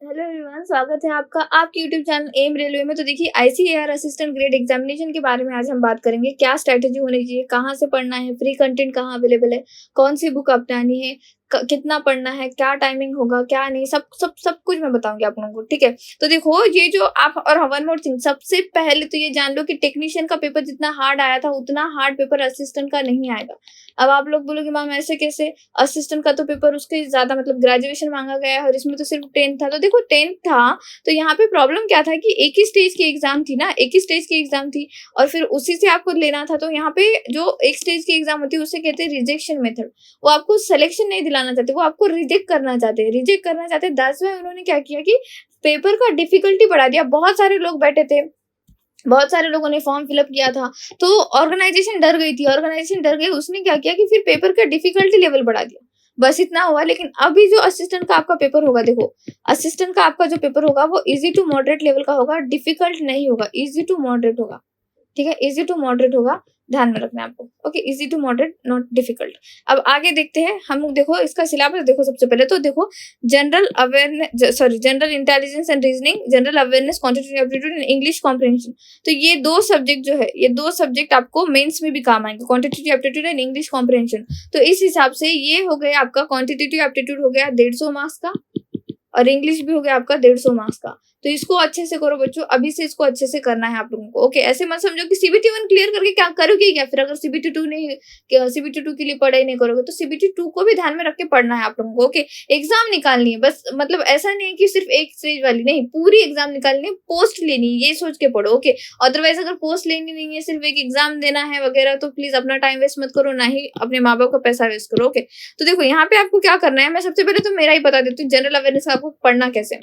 Hello everyone, स्वागत है आपका आपके यूट्यूब चैनल एम रेलवे में। तो देखिए, आईसीएआर असिस्टेंट ग्रेड एग्जामिनेशन के बारे में आज हम बात करेंगे। क्या स्ट्रैटेजी होनी चाहिए, कहाँ से पढ़ना है, फ्री कंटेंट कहाँ अवेलेबल है, कौन सी बुक अपनानी है, कितना पढ़ना है, क्या टाइमिंग होगा, क्या नहीं, सब सब सब कुछ मैं बताऊंगी आप लोगों को। ठीक है, तो देखो ये जो आप और वन मोर थिंग, सबसे पहले तो ये जान लो कि टेक्नीशियन का पेपर जितना हार्ड आया था उतना हार्ड पेपर असिस्टेंट का नहीं आएगा। अब आप लोग बोलोगे मैम ऐसे कैसे, असिस्टेंट का तो पेपर उसके ज्यादा मतलब ग्रेजुएशन मांगा गया है और इसमें तो सिर्फ 10th था। तो देखो 10th था तो यहाँ पे प्रॉब्लम क्या था कि एक ही स्टेज की एग्जाम थी ना, एक ही स्टेज की एग्जाम थी और फिर उसी से आपको लेना था। तो यहाँ पे जो एक स्टेज की एग्जाम होती है उसे कहते हैं रिजेक्शन मेथड। वो आपको सिलेक्शन नहीं दिलाना चाहते, वो आपको रिजेक्ट करना चाहते हैं, रिजेक्ट करना चाहते हैं। दैट्स व्हाई उन्होंने क्या किया कि पेपर का डिफिकल्टी बढ़ा दिया। बहुत सारे लोग बैठे थे, बहुत सारे लोगों ने फॉर्म फिलअप किया था, तो ऑर्गेनाइजेशन डर गई थी। ऑर्गेनाइजेशन डर गई, उसने क्या किया कि फिर पेपर का डिफिकल्टी लेवल बढ़ा दिया। बस इतना हुआ। लेकिन अभी जो असिस्टेंट का आपका पेपर होगा, देखो असिस्टेंट का आपका जो पेपर होगा वो इजी टू मॉडरेट लेवल का होगा, डिफिकल्ट नहीं होगा, इजी टू मॉडरेट होगा। ठीक है, इजी टू मॉडरेट होगा, ध्यान में रखना है आपको। Okay, easy to moderate, not difficult. अब आगे देखते हैं हम लोग। देखो इसका सिलेबस देखो। सबसे पहले तो देखो general awareness, sorry general intelligence and reasoning, general awareness, quantitative aptitude and English comprehension. तो ये दो सब्जेक्ट जो है, ये दो सब्जेक्ट आपको मेंस में भी काम आएंगे, quantitative aptitude and English comprehension. तो इस हिसाब से ये हो गया आपका क्वांटिटेटिव एप्टीट्यूड हो गया 150 मार्क्स का और इंग्लिश भी हो गया आपका 150 मार्क्स का। तो इसको अच्छे से करो बच्चों, अभी से इसको अच्छे से करना है आप लोगों को। ओके, ऐसे मत समझो कि सीबीटी 1 क्लियर करके क्या करोगे क्या, फिर अगर सीबीटी 2 नहीं, सीबीटी 2 के लिए पढ़ाई नहीं करोगे तो सीबीटी 2 को भी ध्यान में रख के पढ़ना है आप लोगों को। ओके, एग्जाम निकालनी है बस, मतलब ऐसा नहीं है कि सिर्फ एक स्टेज वाली, नहीं पूरी एग्जाम निकालनी है, पोस्ट लेनी है, ये सोच के पढ़ो। ओके, अदरवाइज अगर पोस्ट लेनी नहीं है, सिर्फ एक एग्जाम देना है वगैरह, तो प्लीज अपना टाइम वेस्ट मत करो, ना ही अपने माँ बाप का पैसा वेस्ट करो। ओके, तो देखो यहाँ पे आपको क्या करना है, मैं सबसे पहले तो मेरा ही बता देती हूँ जनरल अवेयरनेस का आपको पढ़ना कैसे।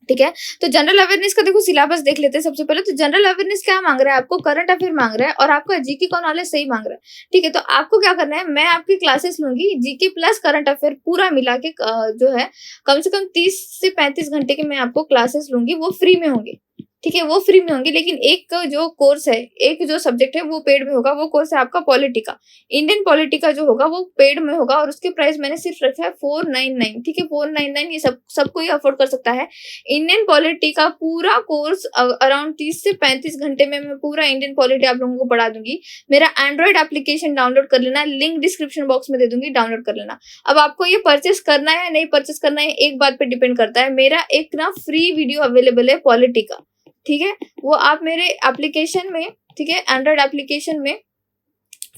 ठीक है, तो जनरल अवेयरनेस का देखो सिलेबस देख लेते हैं सबसे पहले। तो जनरल अवेयरनेस क्या मांग रहा है आपको, करंट अफेयर मांग रहा है और आपका जीके का नॉलेज सही मांग रहा है। ठीक है, तो आपको क्या करना है, मैं आपकी क्लासेस लूंगी जीके प्लस करंट अफेयर पूरा मिला के, जो है कम से कम 30 से 35 घंटे की मैं आपको क्लासेस लूंगी, वो फ्री में होंगी। ठीक है, वो फ्री में होंगी। लेकिन एक जो कोर्स है, एक जो सब्जेक्ट है वो पेड में होगा। वो कोर्स है आपका पॉलिटी का, इंडियन पॉलिटी का जो होगा वो पेड में होगा और उसके प्राइस मैंने सिर्फ रखा है 499। ठीक है, 499 ये सबको ही अफोर्ड कर सकता है। इंडियन पॉलिटी का पूरा कोर्स अराउंड 30 से 35 घंटे में मैं पूरा इंडियन पॉलिटी आप लोगों को पढ़ा दूंगी। मेरा एंड्रॉइड एप्लीकेशन डाउनलोड कर लेना, लिंक डिस्क्रिप्शन बॉक्स में दे दूंगी, डाउनलोड कर लेना। अब आपको ये परचेस करना है या नहीं परचेस करना है, एक बात पे डिपेंड करता है। मेरा एक ना फ्री वीडियो अवेलेबल है पॉलिटी का, ठीक है, वो आप मेरे एप्लीकेशन में, ठीक है, एंड्रॉइड एप्लीकेशन में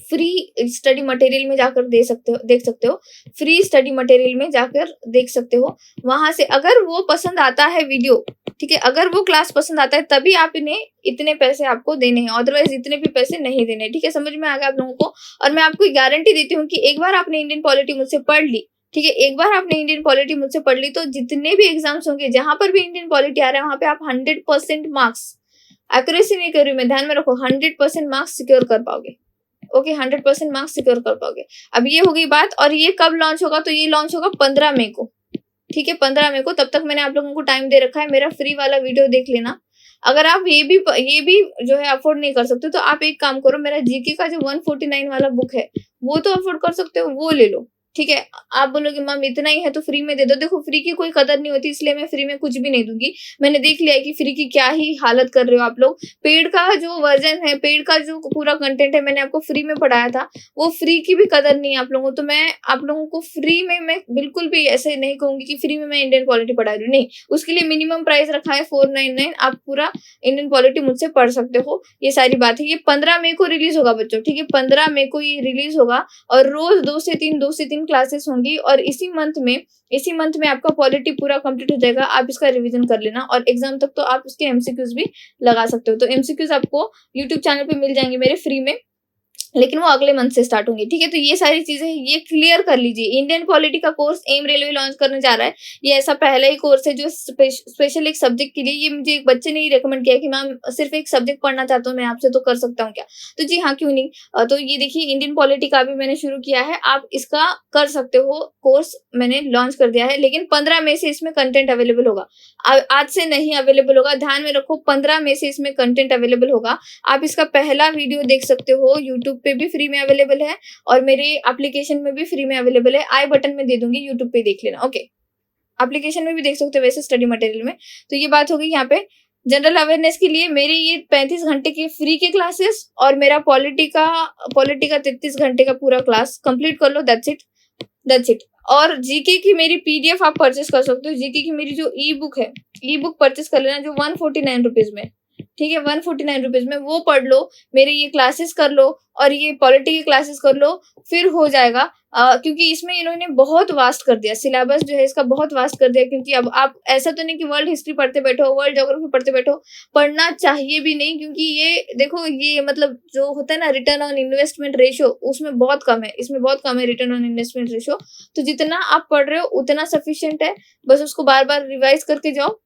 फ्री स्टडी मटेरियल में जाकर दे सकते हो, देख सकते हो, फ्री स्टडी मटेरियल में जाकर देख सकते हो। वहां से अगर वो पसंद आता है वीडियो, ठीक है, अगर वो क्लास पसंद आता है तभी आप इन्हें इतने पैसे आपको देने हैं, अदरवाइज इतने भी पैसे नहीं देने। ठीक है, समझ में आ गया आप लोगों को। और मैं आपको गारंटी देती हूँ कि एक बार आपने इंडियन पॉलिटी मुझसे पढ़ ली, ठीक है, एक बार आपने इंडियन पॉलिटी मुझसे पढ़ ली, तो जितने भी एग्जाम्स होंगे जहां पर भी इंडियन पॉलिटी आ रहा है वहां पे आप 100% मार्क्स, एक्यूरेसी नहीं कर रही मैं, ध्यान में रखो, 100% मार्क्स सिक्योर कर पाओगे। ओके, 100% मार्क्स सिक्योर कर पाओगे। अब ये हो गई बात। और ये कब लॉन्च होगा, तो ये लॉन्च होगा 15 मई को। ठीक है, 15 मई को। तब तक मैंने आप लोगों को टाइम दे रखा है, मेरा फ्री वाला वीडियो देख लेना। अगर आप ये भी जो है अफोर्ड नहीं कर सकते तो आप एक काम करो, मेरा जीके का जो 149 वाला बुक है वो तो अफोर्ड कर सकते हो, वो ले लो। ठीक है, आप बोलोगे मैम इतना ही है तो फ्री में दे दो। देखो फ्री की कोई कदर नहीं होती, इसलिए मैं फ्री में कुछ भी नहीं दूंगी। मैंने देख लिया है कि फ्री की क्या ही हालत कर रहे हो आप लोग। पेड का जो वर्जन है, पेड का जो पूरा कंटेंट है मैंने आपको फ्री में पढ़ाया था, वो फ्री की भी कदर नहीं है आप लोगों को। तो मैं आप लोगों को फ्री में मैं बिल्कुल भी ऐसे नहीं कहूंगी कि फ्री में मैं इंडियन पॉलिटी पढ़ा रही हूँ, नहीं। उसके लिए मिनिमम प्राइस रखा है 499, आप पूरा इंडियन पॉलिटी मुझसे पढ़ सकते हो। ये सारी बात है। ये 15 मई को रिलीज होगा बच्चों, ठीक है, 15 मई को ये रिलीज होगा और रोज 2 से 3 क्लासेस होंगी। और इसी मंथ में आपका पॉलिटी पूरा कंप्लीट हो जाएगा। आप इसका रिवीजन कर लेना और एग्जाम तक तो आप उसके एमसीक्यूज भी लगा सकते हो। तो एमसीक्यूज आपको यूट्यूब चैनल पे मिल जाएंगे मेरे फ्री में, लेकिन वो अगले मंथ से स्टार्ट होंगी। ठीक है, तो ये सारी चीजें ये क्लियर कर लीजिए। इंडियन पॉलिटी का कोर्स एम रेलवे लॉन्च करने जा रहा है। ये ऐसा पहला ही कोर्स है जो स्पेशल एक सब्जेक्ट के लिए, ये मुझे एक बच्चे ने ही रेकमेंड किया कि मैम सिर्फ एक सब्जेक्ट पढ़ना चाहता हूँ मैं आपसे, तो कर सकता हूँ क्या। तो जी हाँ, क्यों नहीं। तो ये देखिए इंडियन पॉलिटी का भी मैंने शुरू किया है, आप इसका कर सकते हो, कोर्स मैंने लॉन्च कर दिया है। लेकिन 15 मई से इसमें कंटेंट अवेलेबल होगा, आज से नहीं अवेलेबल होगा, ध्यान में रखो। 15 मई से इसमें कंटेंट अवेलेबल होगा। आप इसका पहला वीडियो देख सकते हो, यूट्यूब पे भी फ्री में अवेलेबल है और मेरे एप्लीकेशन में भी फ्री में अवेलेबल है। आई बटन में दे दूंगी, यूट्यूब पे देख लेना। ओके। एप्लीकेशन में भी देख सकते हो वैसे स्टडी मटेरियल में। तो ये बात हो गई यहाँ पे जनरल अवेयरनेस के लिए। मेरे ये 35 घंटे के फ्री के क्लासेस और मेरा पॉलिटी का 33 घंटे का पूरा क्लास कंप्लीट कर लो, दैट्स इट। और जीके की मेरी पीडीएफ आप परचेस कर सकते हो। जीके की मेरी जो ई बुक है, ई बुक परचेस कर लेना, जो 149 रुपीज में, ठीक है, 149 रुपीज में, वो पढ़ लो, मेरे ये क्लासेस कर लो और ये पॉलिटी की क्लासेस कर लो, फिर हो जाएगा। क्योंकि इसमें इन्होंने बहुत वास्ट कर दिया, सिलेबस जो है इसका बहुत वास्ट कर दिया। क्योंकि अब आप ऐसा तो नहीं कि वर्ल्ड हिस्ट्री पढ़ते बैठो, वर्ल्ड ज्योग्राफी पढ़ते बैठो, पढ़ना चाहिए भी नहीं। क्योंकि ये देखो, ये मतलब जो होता है ना रिटर्न ऑन इन्वेस्टमेंट रेशियो, उसमें बहुत कम है, इसमें बहुत कम है रिटर्न ऑन इन्वेस्टमेंट रेशियो। तो जितना आप पढ़ रहे हो उतना सफिशियंट है, बस उसको बार बार रिवाइज करके जाओ,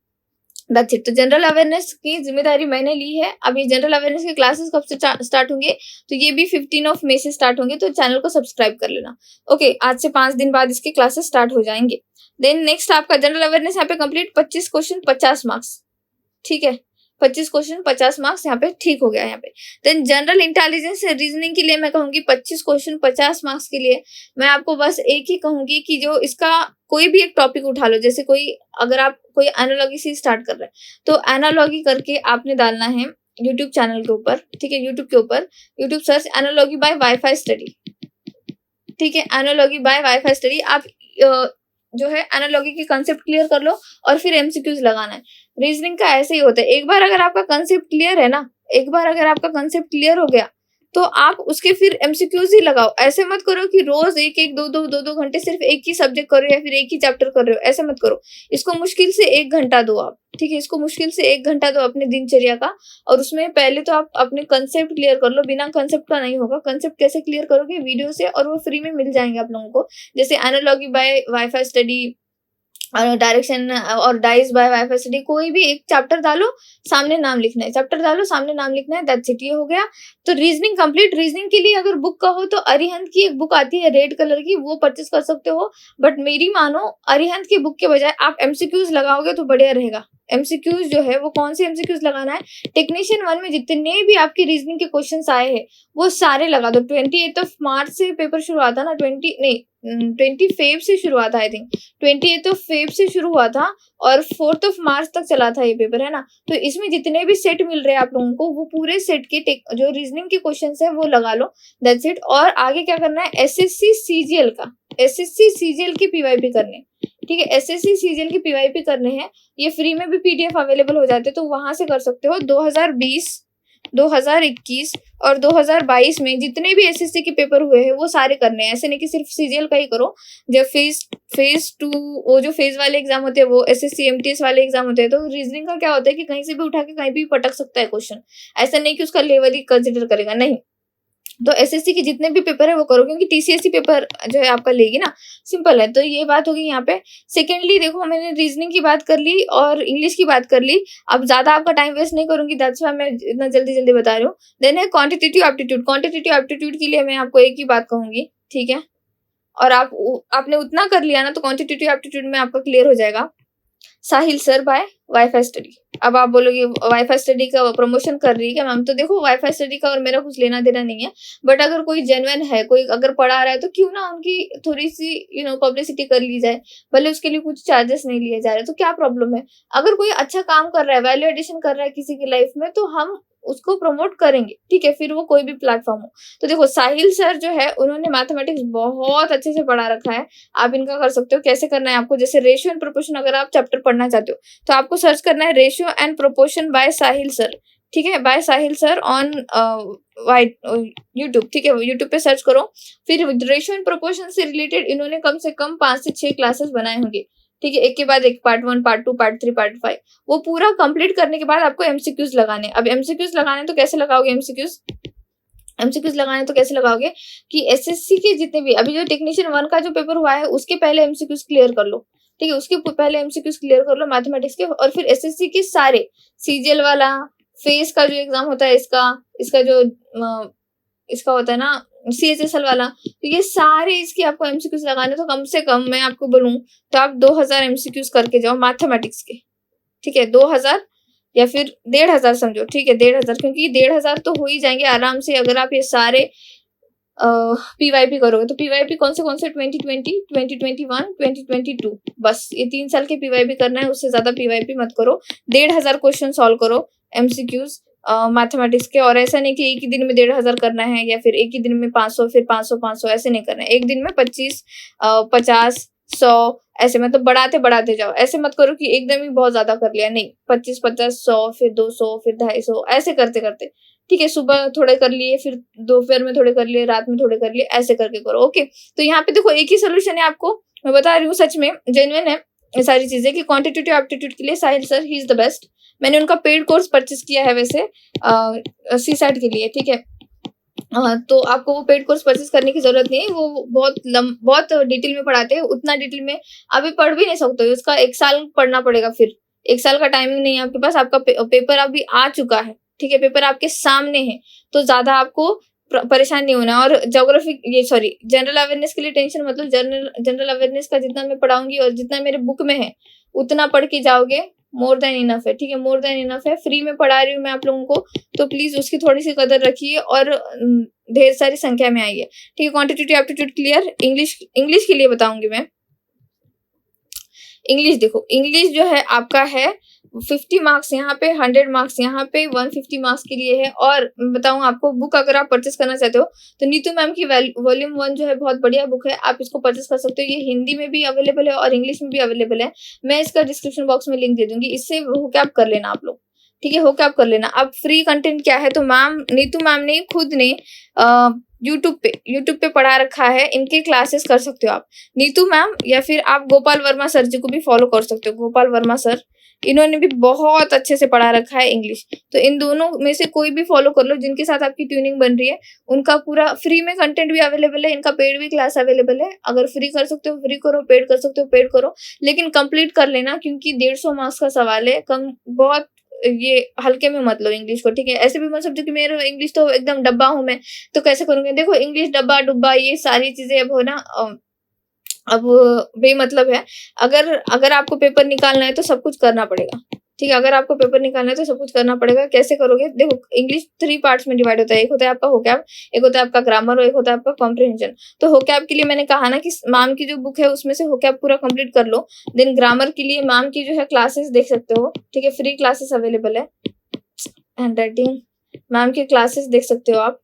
दैट्स इट। तो जनरल अवेयरनेस की जिम्मेदारी मैंने ली है। अब ये जनरल अवेयरनेस के क्लासेस कब से स्टार्ट होंगे, तो ये भी 15 मई से स्टार्ट होंगे, तो चैनल को सब्सक्राइब कर लेना। ओके, आज से 5 दिन बाद इसके क्लासेस स्टार्ट हो जाएंगे। देन नेक्स्ट आपका जनरल अवेयरनेस यहाँ पे कंप्लीट, 25 क्वेश्चन 50 मार्क्स, ठीक है, 25 क्वेश्चन 50 मार्क्स यहाँ पे ठीक हो गया यहाँ पे। देन जनरल इंटेलिजेंस रीजनिंग के लिए मैं कहूंगी 25 क्वेश्चन 50 मार्क्स के लिए मैं आपको बस एक ही कहूंगी कि जो इसका कोई भी एक टॉपिक उठा लो, जैसे कोई अगर आप कोई एनालॉजी से स्टार्ट कर रहे हैं तो एनालॉजी करके आपने डालना है यूट्यूब चैनल के ऊपर, ठीक है, यूट्यूब के ऊपर YouTube search analogy by wifi study, ठीक है, एनालॉजी बाय वाईफाई स्टडी। आप जो है एनालॉजी की कंसेप्ट क्लियर कर लो और फिर एमसीक्यूज लगाना है। रीजनिंग का ऐसे ही होता है, एक बार अगर आपका कंसेप्ट क्लियर है ना, एक बार अगर आपका कंसेप्ट क्लियर हो गया तो आप उसके फिर एमसीक्यूज ही लगाओ। ऐसे मत करो कि रोज एक दो घंटे सिर्फ एक ही सब्जेक्ट कर रहे हो या फिर एक ही चैप्टर कर रहे हो, ऐसे मत करो। इसको मुश्किल से 1 घंटा दो आप, ठीक है, इसको मुश्किल से 1 घंटा दो अपने दिनचर्या का। और उसमें पहले तो आप अपने कंसेप्ट क्लियर कर लो, बिना कंसेप्ट का नहीं होगा। कंसेप्ट कैसे क्लियर करोगे, वीडियो से, और वो फ्री में मिल जाएंगे आप लोगों को, जैसे एनालॉजी बाय वाईफाई स्टडी और डायरेक्शन और डाइस बाय वाईफाई स्टडी। कोई भी एक चैप्टर डालो, सामने नाम लिखना है, चैप्टर डालो, सामने नाम लिखना है, दैट्स इट, ये हो गया। तो रीजनिंग कंप्लीट। रीजनिंग के लिए अगर बुक का हो तो अरिहंत की एक बुक आती है रेड कलर की, वो परचेस कर सकते हो। बट मेरी मानो अरिहंत की बुक के बजाय आप एमसीक्यूज लगाओगे तो बढ़िया रहेगा। एमसीक्यूज जो है वो कौन से एमसीक्यूज लगाना है, टेक्नीशियन 1 में जितने भी आपके रीजनिंग के क्वेश्चंस आए हैं वो सारे लगा दो। 28 मार्च से पेपर शुरू हुआ था ना, 25 से शुरू हुआ था, आई थिंक 28 से शुरू हुआ था और 4 मार्च तक चला था ये पेपर, है ना। तो इसमें जितने भी सेट मिल रहे हैं आप लोगों को, वो पूरे सेट के जो रीजनिंग के क्वेश्चंस है वो लगा लो, दैट्स इट। और आगे क्या करना है, एसएससी सीजीएल की पीवाईपी करने, ठीक है, एसएससी सीजीएल की पीवाईपी करने हैं। ये फ्री में भी पीडीएफ अवेलेबल हो जाते हैं, तो वहां से कर सकते हो। 2020, 2021 और 2022 में जितने भी एसएससी के पेपर हुए हैं वो सारे करने हैं। ऐसे नहीं कि सिर्फ सीजीएल का ही करो। जब फेज 2 वो जो फेज वाले एग्जाम होते हैं, वो एसएससी एमटीएस वाले एग्जाम होते हैं, तो रीजनिंग का क्या होता है कि कहीं से भी उठा के कहीं भी पटक सकता है क्वेश्चन। ऐसा नहीं कि उसका लेवल ही कंसिडर करेगा, नहीं। तो एसएससी के जितने भी पेपर है वो करो, क्योंकि टीसीएससी पेपर जो है आपका लेगी ना, सिंपल है। तो ये बात होगी यहाँ पे। सेकेंडली देखो, मैंने रीजनिंग की बात कर ली और इंग्लिश की बात कर ली। अब ज्यादा आपका टाइम वेस्ट नहीं करूंगी, दैट्स व्हाई मैं इतना जल्दी बता रही हूँ। देन है क्वांटिटेटिव एप्टीट्यूड। क्वांटिटेटिव एप्टीट्यूड के लिए मैं आपको एक ही बात कहूंगी, ठीक है, और आपने उतना कर लिया ना तो क्वांटिटेटिव एप्टीट्यूड में आपका क्लियर हो जाएगा। साहिल सर बाय वाईफाई स्टडी। अब आप बोलोगे वाईफाई स्टडी का प्रमोशन कर रही है क्या मैम, तो देखो वाईफाई स्टडी का और मेरा कुछ लेना देना नहीं है। बट अगर कोई जेन्युइन है, कोई अगर पढ़ा रहा है, तो क्यों ना उनकी थोड़ी सी पब्लिसिटी कर ली जाए, भले उसके लिए कुछ चार्जेस नहीं लिए जा रहे, तो क्या प्रॉब्लम है। अगर कोई अच्छा काम कर रहा है, वैल्यू एडिशन कर रहा है किसी की लाइफ में, तो हम उसको प्रमोट करेंगे, ठीक है, फिर वो कोई भी प्लेटफॉर्म हो। तो देखो साहिल सर जो है उन्होंने मैथमेटिक्स बहुत अच्छे से पढ़ा रखा है। आप इनका कर सकते हो। कैसे करना है आपको, जैसे रेशियो एंड प्रोपोर्शन अगर आप चैप्टर पढ़ना चाहते हो तो आपको सर्च करना है ratio and proportion by Sahil sir, ठीक है, by Sahil sir on YouTube, ठीक है, यूट्यूब पे सर्च करो। फिर रेशियो एंड प्रोपोर्शन से रिलेटेड इन्होंने कम से कम 5 से 6 क्लासेस बनाए होंगे, ठीक है, एक के बाद एक, पार्ट 1, पार्ट 2, पार्ट 3, पार्ट 5। वो पूरा कंप्लीट करने के बाद आपको एमसीक्यूज लगाने। अब एमसीक्यूज लगाने तो कैसे लगाओगे, एमसीक्यूज लगाने तो कैसे लगाओगे कि एसएससी के जितने भी अभी जो टेक्नीशियन 1 का जो पेपर हुआ है उसके पहले एमसीक्यूज क्लियर कर लो, ठीक है, उसके पहले एमसीक्यूज क्लियर कर लो मैथमेटिक्स के। और फिर एसएससी के सारे सीजीएल वाला, फेस का जो एग्जाम होता है इसका जो इसका होता है ना सीएचएसएल वाला, तो ये सारे इसके आपको एमसीक्यूज लगाने। तो कम से कम मैं आपको बोलूं तो आप 2000 एमसीक्यूज करके जाओ मैथमेटिक्स के, ठीक है, 2000 या फिर 1500 समझो, ठीक है, 1500, क्योंकि 1500 तो हो ही जाएंगे आराम से अगर आप ये सारे पीवाईपी करोगे तो पीवाईपी कौन से 2020, 2021, 2022, बस ये 3 साल के पीवाईपी करना है, उससे ज्यादा पीवाईपी मत करो। 1,500 क्वेश्चन सॉल्व करो एमसीक्यूज मैथमेटिक्स के, और ऐसा नहीं कि एक ही दिन में 1,500 करना है या फिर एक ही दिन में 500 फिर 500 ऐसे नहीं करना है। एक दिन में 25, 50, 100 ऐसे मतलब बढ़ाते बढ़ाते जाओ। ऐसे मत करो कि एकदम ही बहुत ज्यादा कर लिया, नहीं 25, 50, 100 फिर 200 फिर 250 ऐसे करते करते, ठीक है। सुबह थोड़े कर लिए, फिर दोपहर में थोड़े कर लिए, रात में थोड़े कर लिए, ऐसे करके करो। ओके, तो यहाँ पे देखो एक ही सोल्यूशन है आपको, मैं बता रही हूँ, सच में जेन्युइन है ये सारी चीजें कि क्वांटिटेटिव एप्टीट्यूड के लिए Sahil sir he is the best. मैंने उनका पेड कोर्स परचेस किया है वैसे सीसैट के लिए, ठीक है। तो आपको वो पेड कोर्स परचेस करने की जरूरत नहीं है, वो बहुत डिटेल में पढ़ाते हैं। उतना डिटेल में अभी पढ़ भी नहीं सकते हो, उसका 1 साल पढ़ना पड़ेगा, फिर 1 साल का टाइमिंग नहीं है आपके पास। आपका पेपर अभी आ चुका है, ठीक है, पेपर आपके सामने है, तो ज्यादा आपको परेशान नहीं होना। और जनरल अवेयरनेस के लिए टेंशन मतलब जनरल अवेयरनेस का जितना मैं पढ़ाऊंगी और जितना मेरे बुक में है उतना पढ़ के जाओगे, मोर देन इनफ है, ठीक है, मोर देन इनफ है। फ्री में पढ़ा रही हूँ मैं आप लोगों को, तो प्लीज उसकी थोड़ी सी कदर रखिए और ढेर सारी संख्या में आइए, ठीक है। Quantitative aptitude clear. इंग्लिश के लिए बताऊंगी मैं। इंग्लिश देखो, इंग्लिश जो है आपका है 50 मार्क्स यहाँ पे, 100 मार्क्स यहाँ पे, 150 मार्क्स के लिए है। और बताऊँ आपको, बुक अगर आप परचेस करना चाहते हो तो नीतू मैम की वॉल्यूम 1 जो है बहुत बढ़िया बुक है, आप इसको परचेस कर सकते हो। ये हिंदी में भी अवेलेबल है और इंग्लिश में भी अवेलेबल है। मैं इसका डिस्क्रिप्शन बॉक्स में लिंक दे दूंगी, इससे होके आप कर लेना आप लोग, ठीक है, होके आप कर लेना। अब फ्री कंटेंट क्या है, तो मैम नीतू मैम ने खुद ने यूट्यूब पे पढ़ा रखा है, इनके क्लासेस कर सकते हो आप, नीतू मैम, या फिर आप गोपाल वर्मा सर जी को भी फॉलो कर सकते हो। गोपाल वर्मा सर, इन्होंने भी बहुत अच्छे से पढ़ा रखा है इंग्लिश, तो इन दोनों में से कोई भी फॉलो कर लो जिनके साथ आपकी ट्यूनिंग बन रही है। उनका पूरा फ्री में कंटेंट भी अवेलेबल है, इनका पेड भी क्लास अवेलेबल है। अगर फ्री कर सकते हो फ्री करो, पेड कर सकते हो पेड करो, लेकिन कंप्लीट कर लेना, क्योंकि 150 मार्क्स का सवाल है। कम बहुत ये हल्के में मत लो इंग्लिश को, ठीक है। ऐसे भी मत समझो कि मेरा इंग्लिश तो एकदम डब्बा हूं मैं, तो कैसे करूंगी। देखो इंग्लिश डब्बा डुब्बा ये सारी चीजें अब हो ना, अब बेमतलब है। अगर आपको पेपर निकालना है तो सब कुछ करना पड़ेगा, ठीक है। अगर आपको पेपर निकालना है तो सब कुछ करना पड़ेगा। कैसे करोगे, देखो इंग्लिश 3 पार्ट्स में डिवाइड होता है। एक होता है आपका होकैब, एक होता है आपका ग्रामर और एक होता है आपका कॉम्प्रिहेंशन। तो होकैब के लिए मैंने कहा ना कि मैम की जो बुक है उसमें से होकैब पूरा कंप्लीट कर लो। देन ग्रामर के लिए मैम की जो है क्लासेस देख सकते हो, ठीक है, फ्री क्लासेस अवेलेबल है। हैंड राइटिंग मैम की क्लासेस देख सकते हो आप,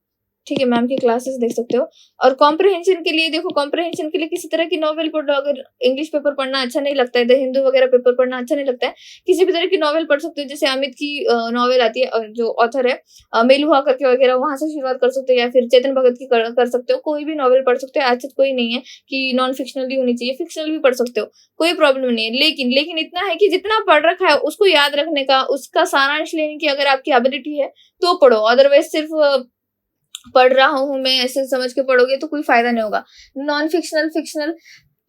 ठीक है, मैम की क्लासेस देख सकते हो। और कॉम्प्रिहेंशन के लिए देखो, कॉम्प्रिहेंशन के लिए किसी तरह की नॉवेल पढ़ लो। अगर इंग्लिश पेपर पढ़ना अच्छा नहीं लगता है, द हिंदू वगैरह पेपर पढ़ना अच्छा नहीं लगता है, किसी भी तरह की नॉवेल पढ़ सकते हो। जैसे अमित की नॉवेल आती है, जो ऑथर है मेलुहा करके वगैरह, वहां से शुरुआत कर सकते हो, या फिर चेतन भगत की कर सकते हो। कोई भी नॉवेल पढ़ सकते हो, ऐसा कोई नहीं है कि नॉन फिक्शनल ही होनी चाहिए, फिक्शनल भी पढ़ सकते हो, कोई प्रॉब्लम नहीं है। लेकिन इतना है कि जितना पढ़ रखा है उसको याद रखने का, उसका सारांश लेने की अगर आपकी एबिलिटी है तो पढ़ो। अदरवाइज सिर्फ पढ़ रहा हूँ मैं ऐसे समझ के पढ़ोगे तो कोई फायदा नहीं होगा। नॉन फिक्शनल फिक्शनल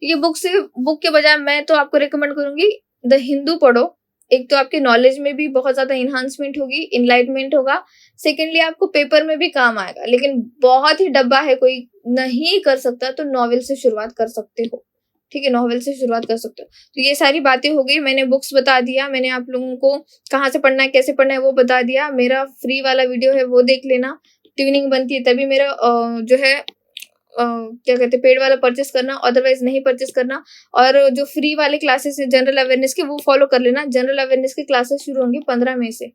ये बुक के बजाय मैं तो आपको रिकमेंड करूंगी द हिंदू पढ़ो। एक तो आपके नॉलेज में भी बहुत ज्यादा इन्हांसमेंट होगी, इनलाइटमेंट होगा। सेकेंडली आपको पेपर में भी काम आएगा। लेकिन बहुत ही डब्बा है, कोई नहीं कर सकता तो नॉवेल से शुरुआत कर सकते हो, ठीक है, नॉवेल से शुरुआत कर सकते हो। तो ये सारी बातें हो गई, मैंने बुक्स बता दिया, मैंने आप लोगों को कहाँ से पढ़ना है कैसे पढ़ना है वो बता दिया। मेरा फ्री वाला वीडियो है वो देख लेना, ट्यूनिंग बनती है तभी मेरा जो है क्या कहते हैं पेड वाला परचेस करना, अदरवाइज नहीं परचेस करना। और जो फ्री वाले क्लासेस है जनरल अवेयरनेस के वो फॉलो कर लेना। जनरल अवेयरनेस के क्लासेस शुरू होंगे 15 मई से,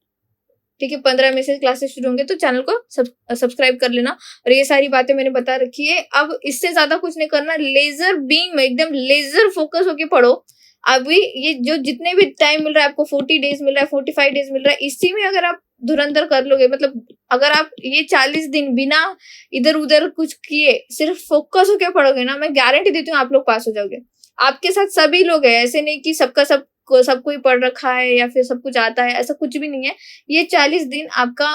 ठीक है, 15 मई से क्लासेस शुरू होंगे, तो चैनल को सब्सक्राइब कर लेना। और ये सारी बातें मैंने बता रखी है। अब इससे ज्यादा कुछ नहीं करना, लेजर बीम एकदम लेजर फोकस होके पढ़ो। अभी ये जो जितने भी टाइम मिल रहा है आपको, 40 डेज मिल रहा है, 45 डेज मिल रहा है, इसी में अगर आप धुरंधर कर लोगे, मतलब अगर आप ये 40 दिन बिना इधर उधर कुछ किए सिर्फ फोकस होके पढ़ोगे ना, मैं गारंटी देती हूँ आप लोग पास हो जाओगे। आपके साथ सभी लोग हैं, ऐसे नहीं कि सब कोई पढ़ रखा है या फिर सब कुछ आता है, ऐसा कुछ भी नहीं है। ये 40 दिन आपका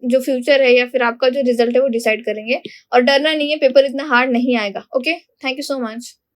जो फ्यूचर है या फिर आपका जो रिजल्ट है वो डिसाइड करेंगे। और डरना नहीं है, पेपर इतना हार्ड नहीं आएगा। Okay, thank you so much.